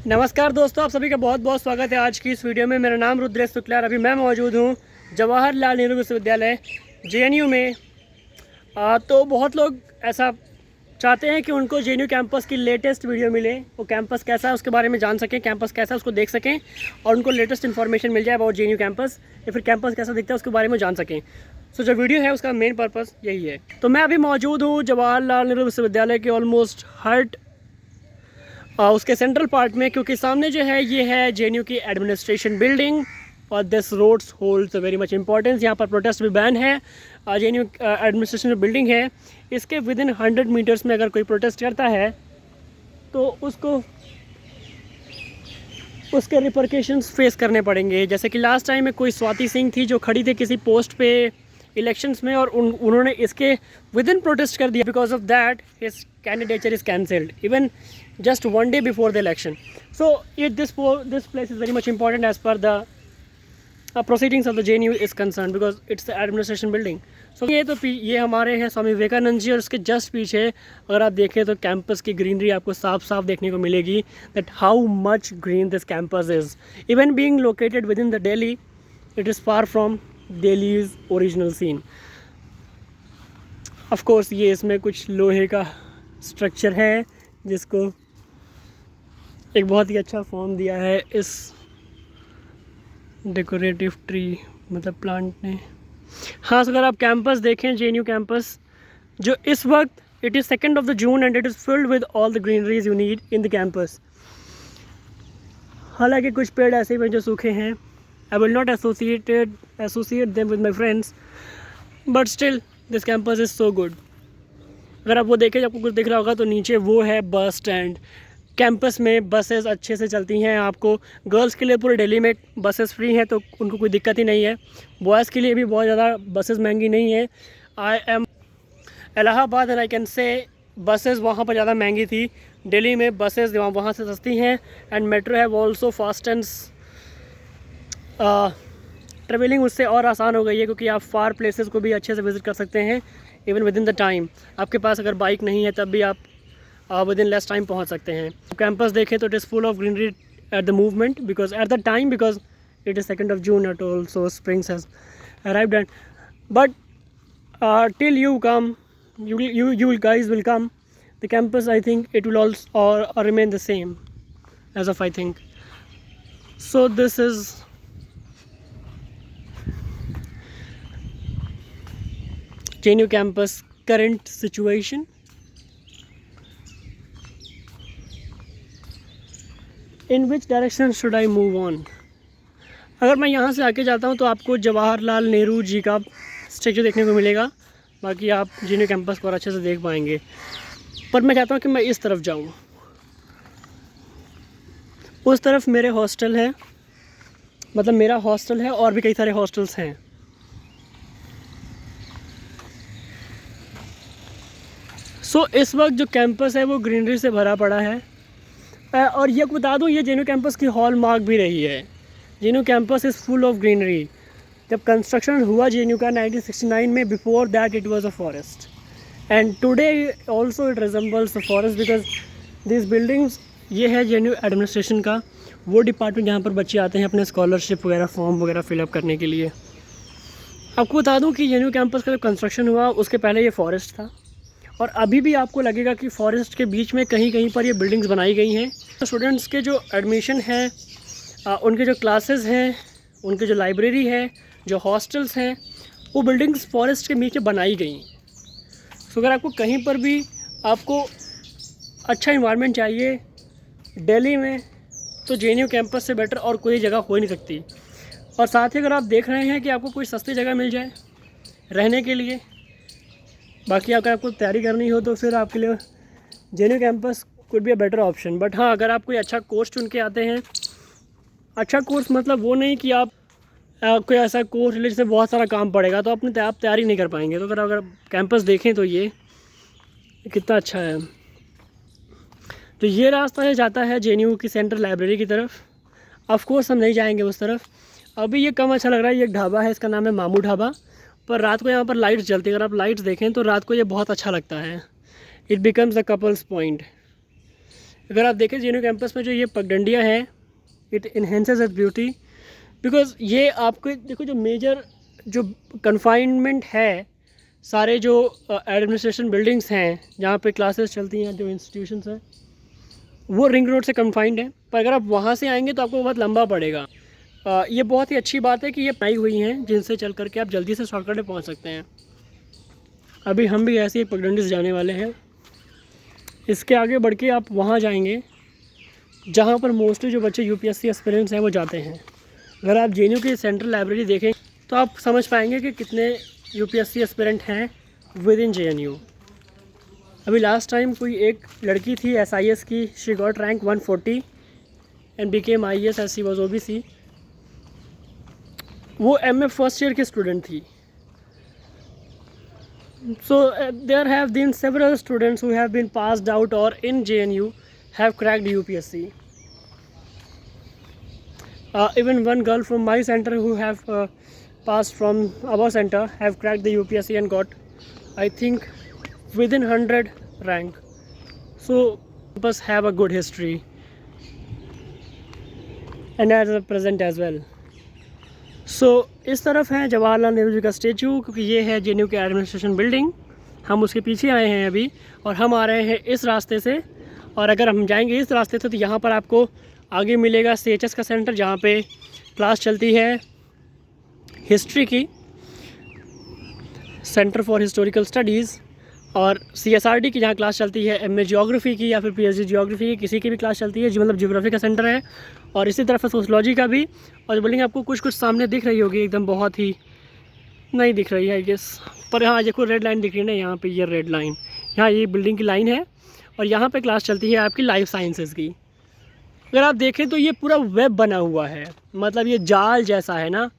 नमस्कार दोस्तों, आप सभी का बहुत बहुत स्वागत है आज की इस वीडियो में। मेरा नाम रुद्रेश शुक्ला और अभी मैं मौजूद हूँ जवाहरलाल नेहरू विश्वविद्यालय जेएनयू में। तो बहुत लोग ऐसा चाहते हैं कि उनको जेएनयू कैंपस की लेटेस्ट वीडियो मिले, वो कैंपस कैसा है उसके बारे में जान सकें, कैंपस कैसा है उसको देख सकें और उनको लेटेस्ट इन्फॉर्मेशन मिल जाए अबाउट जेएनयू कैंपस, या फिर कैंपस कैसा दिखता है उसके बारे में जान सकें। सो जो वीडियो है उसका मेन पर्पस यही है। तो मैं अभी मौजूद हूँ जवाहरलाल नेहरू विश्वविद्यालय के ऑलमोस्ट हर्ट उसके सेंट्रल पार्ट में, क्योंकि सामने जो है ये है जेएनयू की एडमिनिस्ट्रेशन बिल्डिंग और this roads holds very much importance. यहाँ पर प्रोटेस्ट भी बैन है। जेएनयू एडमिनिस्ट्रेशन जो बिल्डिंग है इसके विदिन 100 मीटर्स में अगर कोई प्रोटेस्ट करता है तो उसको उसके रिपरकेशंस फेस करने पड़ेंगे। जैसे कि लास्ट टाइम में कोई स्वाति सिंह थी जो खड़ी थी किसी पोस्ट पे इलेक्शंस में और उन्होंने इसके विद इन प्रोटेस्ट कर दिया। Because of that his candidature is cancelled even just one day before the election. So this place is very much important as per the proceedings of the JNU is concerned because it's the administration building. So ये हमारे हैं स्वामी विवेकानंद जी और उसके just पीछे अगर आप देखें तो कैंपस की ग्रीनरी आपको साफ साफ देखने को मिलेगी, that how much green this campus is. Even being located within the Delhi, it is far from Delhi's original scene. Of course ये इसमें कुछ लोहे का स्ट्रक्चर है जिसको एक बहुत ही अच्छा फॉर्म दिया है इस डेकोरेटिव ट्री मतलब प्लांट ने। हाँ, अगर आप कैंपस देखें जेएनयू कैंपस जो इस वक्त it is 2 of June and it is filled with all the greeneries you need in the campus. हालांकि कुछ पेड़ ऐसे भी जो सूखे हैं, I will not associate them with my friends, but still this campus is so good. अगर आप वो देखें, आपको कुछ दिख रहा होगा तो नीचे वो है बस स्टैंड। कैंपस में बसेस अच्छे से चलती हैं। आपको गर्ल्स के लिए पूरे दिल्ली में बसेस फ्री हैं तो उनको कोई दिक्कत ही नहीं है। बॉयज़ के लिए भी बहुत ज़्यादा बसेस महंगी नहीं है। I am Allahabad and I can say buses वहाँ पर ज़्यादा महंगी थी। दिल्ली में बसेस वहाँ से सस्ती हैं एंड मेट्रो है ऑल्सो फास्ट एंड ट्रेवलिंग उससे और आसान हो गई है क्योंकि आप फार प्लेसेस को भी अच्छे से विज़िट कर सकते हैं even with in the time. आपके पास अगर बाइक नहीं है तब भी आप विद इन लेस टाइम पहुंच सकते हैं। कैंपस देखें तो it is full of greenery at the movement because at the time because it is 2 of June at also springs has arrived and but till you come you guys will come, the campus I think it will also or remain the same as of I think. So this is JNU campus current situation. In which direction should I move on? अगर मैं यहाँ से आके जाता हूँ तो आपको जवाहरलाल नेहरू जी का स्टैचू देखने को मिलेगा, बाकी आप जेएनयू कैंपस को और अच्छे से देख पाएंगे। पर मैं चाहता हूँ कि मैं इस तरफ जाऊँ। उस तरफ मेरे हॉस्टल है, मतलब मेरा हॉस्टल है और भी कई सारे हॉस्टल्स हैं। सो इस वक्त जो कैंपस है वो ग्रीनरी से भरा पड़ा है। और ये बता दूँ, ये जेएनयू कैंपस की हॉल मार्क भी रही है। JNU campus is full of greenery. जब कंस्ट्रक्शन हुआ जेएनयू का 1969 में, before that it was a forest and today also it resembles a forest because this buildings, ये है जेएनयू एडमिनिस्ट्रेशन का वो डिपार्टमेंट जहाँ पर बच्चे आते हैं अपने स्कॉलरशिप वगैरह फॉर्म वगैरह फिलअप करने के लिए। आपको बता दूँ कि जेएनयू कैंपस का जब कंस्ट्रक्शन हुआ उसके पहले ये फॉरेस्ट था और अभी भी आपको लगेगा कि फॉरेस्ट के बीच में कहीं कहीं पर ये बिल्डिंग्स बनाई गई हैं। तो स्टूडेंट्स के जो एडमिशन है, उनके जो क्लासेस हैं, उनकी जो लाइब्रेरी है, जो हॉस्टल्स हैं, वो बिल्डिंग्स फॉरेस्ट के नीचे बनाई गई। सो अगर आपको कहीं पर भी आपको अच्छा इन्वायरमेंट चाहिए दिल्ली में तो जेएनयू कैंपस से बेटर और कोई जगह हो नहीं सकती। और साथ ही अगर आप देख रहे हैं कि आपको कोई सस्ती जगह मिल जाए रहने के लिए, बाकी अगर आपको तैयारी करनी हो तो फिर आपके लिए JNU campus could be a better option. But हाँ, अगर आप कोई अच्छा कोर्स चुन के आते हैं, अच्छा कोर्स मतलब वो नहीं कि आप कोई ऐसा कोर्स रिलेटेड से बहुत सारा काम पड़ेगा तो आप तैयारी नहीं कर पाएंगे। तो अगर कैंपस देखें तो ये कितना अच्छा है। तो ये रास्ता है जाता है जेएनयू की सेंट्रल लाइब्रेरी की तरफ। ऑफ कोर्स हम नहीं जाएंगे उस तरफ, अभी ये कम अच्छा लग रहा है। ये एक ढाबा है, इसका नाम है मामू ढाबा, पर रात को यहाँ पर लाइट्स जलती हैं। अगर आप लाइट्स देखें तो रात को ये बहुत अच्छा लगता है। It becomes a couples point अगर आप देखें JNU कैंपस में जो ये पगडंडियाँ हैं, it enhances its beauty, because ये आपको देखो जो मेजर जो कन्फाइनमेंट है, सारे जो एडमिनिस्ट्रेशन बिल्डिंग्स हैं जहाँ पे क्लासेस चलती हैं, जो इंस्टीट्यूशंस हैं, वो रिंग रोड से कन्फाइंड है। पर अगर आप वहाँ से आएंगे तो आपको बहुत लंबा पड़ेगा। ये बहुत ही अच्छी बात है कि ये बनाई हुई हैं जिनसे चल करके आप जल्दी से शॉर्टकट में पहुँच सकते हैं। अभी हम भी ऐसे ही पगडंडी से जाने वाले हैं। इसके आगे बढ़ के आप वहाँ जाएंगे जहाँ पर मोस्टली जो बच्चे UPSC एस्पिरेंट्स हैं वो जाते हैं। अगर आप JNU की सेंट्रल लाइब्रेरी देखें तो आप समझ पाएंगे कि कितने UPSC एस्पिरेंट हैं विद इन JNU। अभी लास्ट टाइम कोई एक लड़की थी SIS की, she got rank 140 and became IAS as she was OBC। वो MA फर्स्ट ईयर की स्टूडेंट थी। So there have been several students who have been passed out or in JNU have cracked UPSC. Even one girl from my center who have passed from our center have cracked the UPSC and got, I think, within 100 rank. So campus have a good history and as a present as well. सो इस तरफ है जवाहरलाल नेहरू जी का statue, क्योंकि ये है JNU के administration building. हम उसके पीछे आए हैं अभी और हम आ रहे हैं इस रास्ते से। और अगर हम जाएंगे इस रास्ते से तो यहाँ पर आपको आगे मिलेगा CHS का सेंटर, जहाँ पे क्लास चलती है हिस्ट्री की, सेंटर फॉर हिस्टोरिकल स्टडीज़, और CSRD की जहाँ क्लास चलती है MA जियोग्राफी की या फिर PhD जियोग्राफी की, किसी की भी क्लास चलती है जो मतलब जियोग्राफी का सेंटर है। और इसी तरफ है सोशलॉजी का भी। और बिल्डिंग आपको कुछ कुछ सामने दिख रही होगी, एकदम बहुत ही नहीं दिख रही है आई गेस, पर हाँ देखो रेड लाइन दिख रही है ना यहाँ पे, ये रेड लाइन, यहाँ ये बिल्डिंग की लाइन है और यहाँ पे क्लास चलती है आपकी लाइफ साइंसेज़ की। अगर आप देखें तो ये पूरा वेब बना हुआ है, मतलब ये जाल जैसा है ना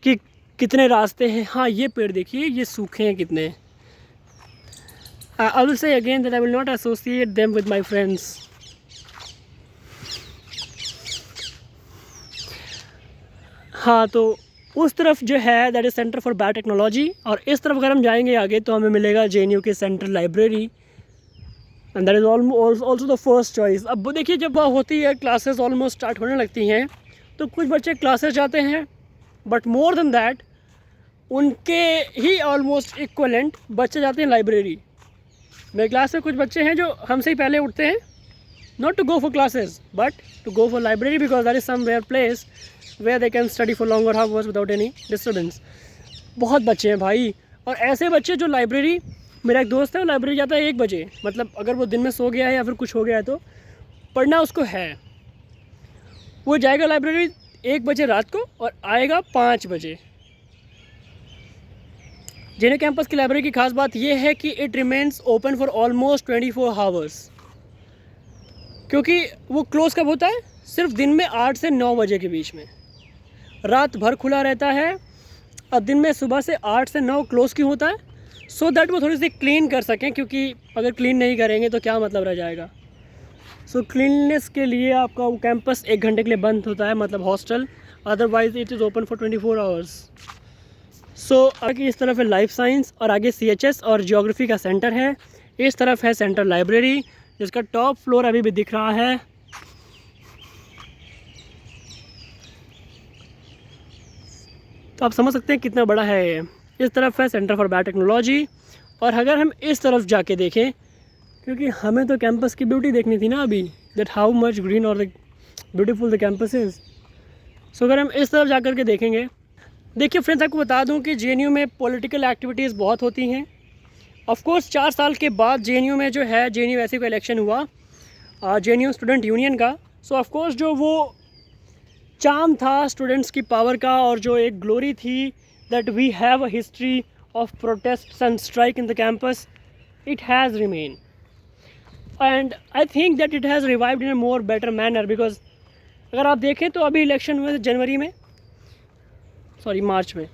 कि कितने रास्ते हैं। हाँ ये पेड़ देखिए, ये सूखे हैं कितने। I will say again that I will not associate them with my friends. हाँ तो उस तरफ जो है that is centre for biotechnology, और इस तरफ अगर हम जाएंगे आगे तो हमें मिलेगा JNU की central library, and that is also the first choice. अब देखिए जब वह होती है क्लासेस ऑलमोस्ट स्टार्ट होने लगती हैं तो कुछ बच्चे क्लासेस जाते हैं, बट मोर देन दैट उनके ही ऑलमोस्ट इक्वलेंट बच्चे जाते हैं लाइब्रेरी। मेरे क्लास में कुछ बच्चे हैं जो हमसे ही पहले उठते हैं, not to go for classes but to go for library, because that is somewhere place where they can study for longer hours without any disturbance. बहुत बच्चे हैं भाई, और ऐसे बच्चे जो लाइब्रेरी, मेरा एक दोस्त है वो लाइब्रेरी जाता है 1 बजे, मतलब अगर वो दिन में सो गया है या फिर कुछ हो गया है तो पढ़ना उसको है, वो जाएगा लाइब्रेरी 1 बजे रात को और आएगा 5 बजे। JNU कैंपस की लाइब्रेरी की खास बात यह है कि it remains open for almost 24 hours, क्योंकि वो क्लोज़ कब होता है, सिर्फ दिन में 8 से 9 बजे के बीच में, रात भर खुला रहता है, और दिन में सुबह से 8 से 9 क्लोज़ क्यों होता है, सो दैट वो थोड़ी सी क्लीन कर सकें, क्योंकि अगर क्लीन नहीं करेंगे तो क्या मतलब रह जाएगा। सो क्लीननेस के लिए आपका वो कैंपस 1 घंटे के लिए बंद होता है, मतलब hostel, otherwise it is open for 24 hours. So आगे इस तरफ है लाइफ साइंस और आगे CHS और जियोग्राफी का सेंटर है। इस तरफ है सेंट्रल लाइब्रेरी जिसका टॉप फ्लोर अभी भी दिख रहा है। तो आप समझ सकते हैं कितना बड़ा है ये। इस तरफ है सेंटर फॉर बायोटेक्नोलॉजी, और अगर हम इस तरफ जाके देखें, क्योंकि हमें तो कैंपस की ब्यूटी देखनी थी ना अभी, दैट हाउ मच ग्रीन और ब्यूटीफुल द कैंपस इज़। सो अगर हम इस तरफ जा कर के देखेंगे, देखिए फ्रेंड्स आपको बता दूं कि JNU में पॉलिटिकल एक्टिविटीज़ बहुत होती हैं। ऑफ कोर्स 4 साल के बाद JNU में जो है JNU ऐसे कोई इलेक्शन हुआ JNU स्टूडेंट यूनियन का। सो ऑफ कोर्स जो वो चार्म था स्टूडेंट्स की पावर का, और जो एक ग्लोरी थी that we have a history of protest and strike in the campus, it has remain, and I think that it has revived in a more better manner. Because अगर आप देखें तो अभी इलेक्शन हुए जनवरी में, सॉरी मार्च में,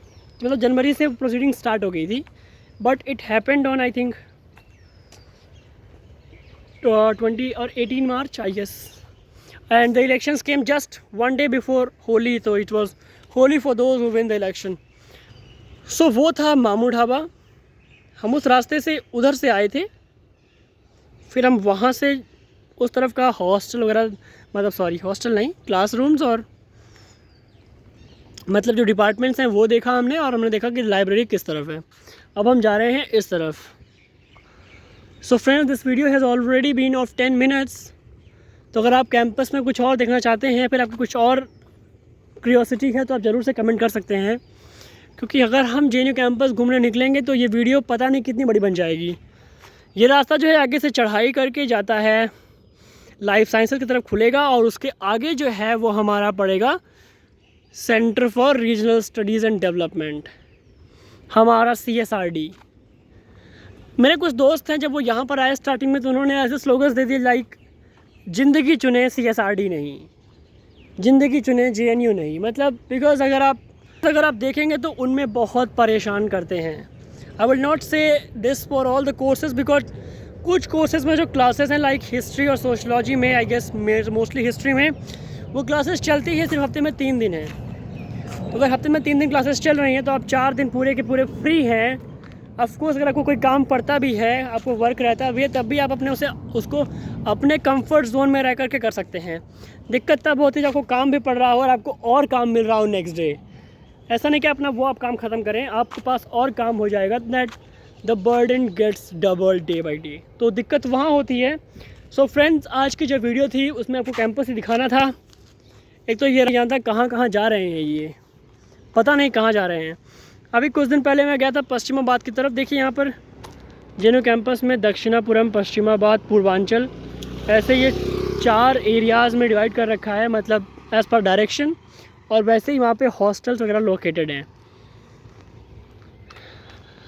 मतलब जनवरी से प्रोसीडिंग स्टार्ट हो गई थी, but it happened on I think 20 और 18 March I guess, and the elections came just 1 day before Holi, तो it was Holi for those who win the election. So वो था मामू ढाबा। हम उस रास्ते से उधर से आए थे, फिर हम वहाँ से उस तरफ का हॉस्टल वगैरह, मतलब सॉरी हॉस्टल नहीं, क्लासरूम्स और मतलब जो डिपार्टमेंट्स हैं वो देखा हमने, और हमने देखा कि लाइब्रेरी किस तरफ है। अब हम जा रहे हैं इस तरफ। So friends, this video has already been of 10 minutes. तो अगर आप कैंपस में कुछ और देखना चाहते हैं, फिर आपको कुछ और क्यूरियोसिटी है, तो आप ज़रूर से कमेंट कर सकते हैं, क्योंकि अगर हम JNU कैंपस घूमने निकलेंगे तो ये वीडियो पता नहीं कितनी बड़ी बन जाएगी। ये रास्ता जो है आगे से चढ़ाई करके जाता है, लाइफ साइंसेस की तरफ खुलेगा, और उसके आगे जो है वो हमारा पड़ेगा centre for regional studies and development, हमारा CSRD। मेरे कुछ दोस्त हैं, जब वो यहाँ पर आए स्टार्टिंग में, तो उन्होंने ऐसे स्लोगन्स दे दिए लाइक ज़िंदगी चुने CSRD नहीं, ज़िंदगी चुने JNU नहीं। मतलब बिकॉज अगर आप देखेंगे तो उनमें बहुत परेशान करते हैं। आई विल नॉट से this for all the courses, because कुछ कोर्सेज में जो क्लासेस हैं लाइक हिस्ट्री और सोशलॉजी में, आई गेस मोस्टली हिस्ट्री में, वो क्लासेस चलती है सिर्फ हफ्ते में 3 दिन है। तो अगर हफ्ते में 3 दिन क्लासेस चल रही हैं तो आप 4 दिन पूरे के पूरे फ्री हैं। ऑफकोर्स अगर आपको कोई काम पड़ता भी है, आपको वर्क रहता भी है, तब भी आप उसको अपने कंफर्ट जोन में रह करके कर सकते हैं। दिक्कत तब होती है जब आपको काम भी पड़ रहा हो और आपको और काम मिल रहा हो नेक्स्ट डे। ऐसा नहीं कि अपना आप काम ख़त्म करें, आपके पास और काम हो जाएगा, that the burden gets double day by day. तो दिक्कत वहाँ होती है। सो फ्रेंड्स, आज की जो वीडियो थी उसमें आपको कैंपस ही दिखाना था। एक तो ये जानता कहाँ कहाँ जा रहे हैं, ये पता नहीं कहाँ जा रहे हैं। अभी कुछ दिन पहले मैं गया था पश्चिमाबाद की तरफ। देखिए यहाँ पर JNU कैंपस में दक्षिणापुरम, पश्चिमाबाद, पूर्वांचल, ऐसे ये 4 एरियाज़ में डिवाइड कर रखा है, मतलब एज़ पर डायरेक्शन। और वैसे ही वहाँ पे हॉस्टल्स वगैरह लोकेटेड हैं।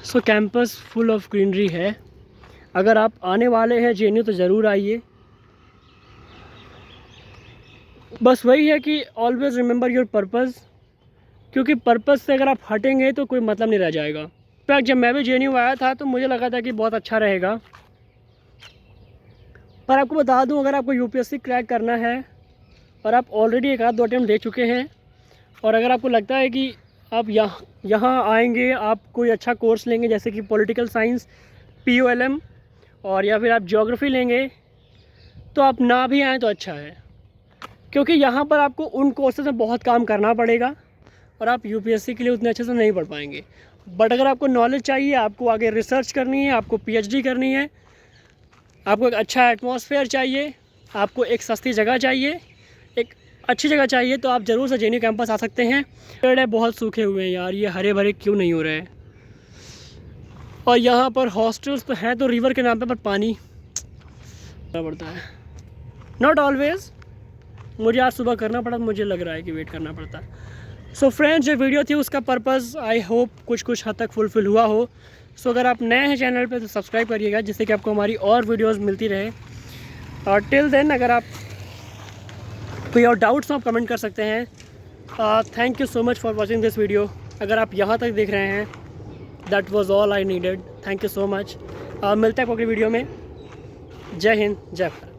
सो कैंपस फुल ऑफ ग्रीनरी है। अगर आप आने वाले हैं JNU तो ज़रूर आइए। बस वही है कि ऑलवेज़ रिमेंबर योर पर्पज़, क्योंकि पर्पज़ से अगर आप हटेंगे तो कोई मतलब नहीं रह जाएगा। इनफैक्ट जब मैं भी JNU आया था तो मुझे लगा था कि बहुत अच्छा रहेगा, पर आपको बता दूं, अगर आपको UPSC क्रैक करना है और आप ऑलरेडी 1-2 अटैम्प्ट दे चुके हैं, और अगर आपको लगता है कि आप यहाँ आएंगे, आप कोई अच्छा कोर्स लेंगे जैसे कि पॉलिटिकल साइंस, POLM, और या फिर आप ज्योग्राफी लेंगे, तो आप ना भी आएँ तो अच्छा है, क्योंकि यहाँ पर आपको उन कोर्सेज में बहुत काम करना पड़ेगा और आप UPSC के लिए उतने अच्छे से नहीं पढ़ पाएंगे। बट अगर आपको नॉलेज चाहिए, आपको आगे रिसर्च करनी है, आपको PhD करनी है, आपको एक अच्छा एटमॉस्फेयर चाहिए, आपको एक सस्ती जगह चाहिए, एक अच्छी जगह चाहिए, तो आप ज़रूर से JNU कैंपस आ सकते हैं। पेड़ बहुत सूखे हुए हैं यार, ये हरे भरे क्यों नहीं हो रहे हैं। और यहाँ पर हॉस्टल्स तो हैं तो रिवर के नाम पर पानी पड़ता है। नॉट ऑलवेज़, मुझे आज सुबह करना पड़ा, मुझे लग रहा है कि वेट करना पड़ता है। सो फ्रेंड्स, जो वीडियो थी उसका पर्पज़ आई होप कुछ हद तक फुलफ़िल हुआ हो। सो अगर आप नए हैं चैनल पे तो सब्सक्राइब करिएगा, जिससे कि आपको हमारी और वीडियोस मिलती रहे। और टिल देन, अगर आप कोई और डाउट्स हो आप कमेंट कर सकते हैं। Thank you so much for watching this video. अगर आप यहाँ तक देख रहे हैं, that was all I needed. Thank you so much. मिलते हैं अगली वीडियो में। जय हिंद, जय भारत।